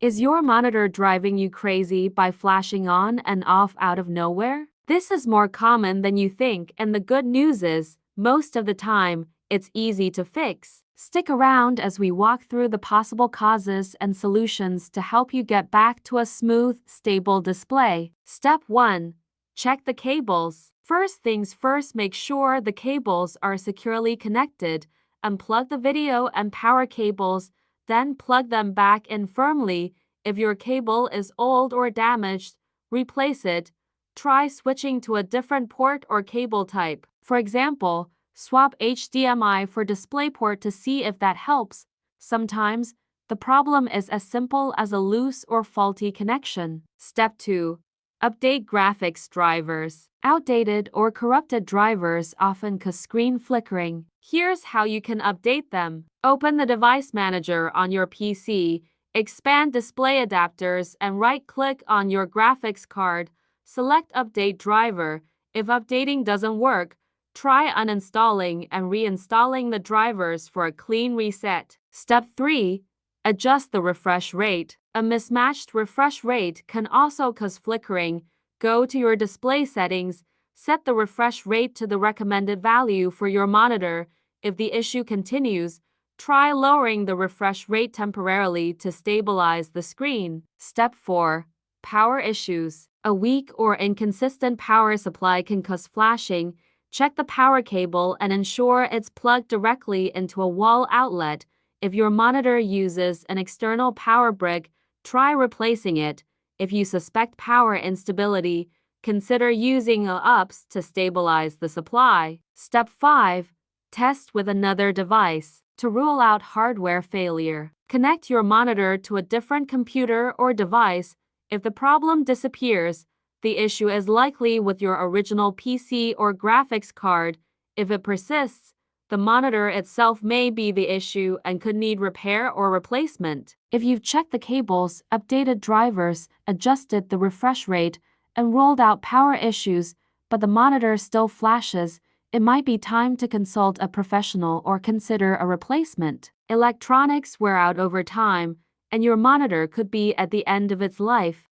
Is your monitor driving you crazy by flashing on and off out of nowhere? This is more common than you think, and the good news is, most of the time, it's easy to fix. Stick around as we walk through the possible causes and solutions to help you get back to a smooth, stable display. Step 1. Check the cables. First things first, make sure the cables are securely connected. Unplug the video and power cables, then plug them back in firmly. If your cable is old or damaged, replace it. Try switching to a different port or cable type. For example, swap HDMI for DisplayPort to see if that helps. Sometimes, the problem is as simple as a loose or faulty connection. Step 2. Update graphics drivers. Outdated or corrupted drivers often cause screen flickering. Here's how you can update them. Open the device manager on your PC, expand display adapters, and right-click on your graphics card. Select Update Driver. If updating doesn't work, try uninstalling and reinstalling the drivers for a clean reset. Step 3. Adjust the refresh rate. A mismatched refresh rate can also cause flickering. Go to your display settings, set the refresh rate to the recommended value for your monitor. If the issue continues, try lowering the refresh rate temporarily to stabilize the screen. Step 4. Power issues. A weak or inconsistent power supply can cause flashing. Check the power cable and ensure it's plugged directly into a wall outlet. If your monitor uses an external power brick, try replacing it. If you suspect power instability, consider using UPS to stabilize the supply. Step 5. Test with another device. To rule out hardware failure, connect your monitor to a different computer or device. If the problem disappears, the issue is likely with your original PC or graphics card. If it persists, the monitor itself may be the issue and could need repair or replacement. If you've checked the cables, updated drivers, adjusted the refresh rate, and ruled out power issues, but the monitor still flashes, it might be time to consult a professional or consider a replacement. Electronics wear out over time, and your monitor could be at the end of its life.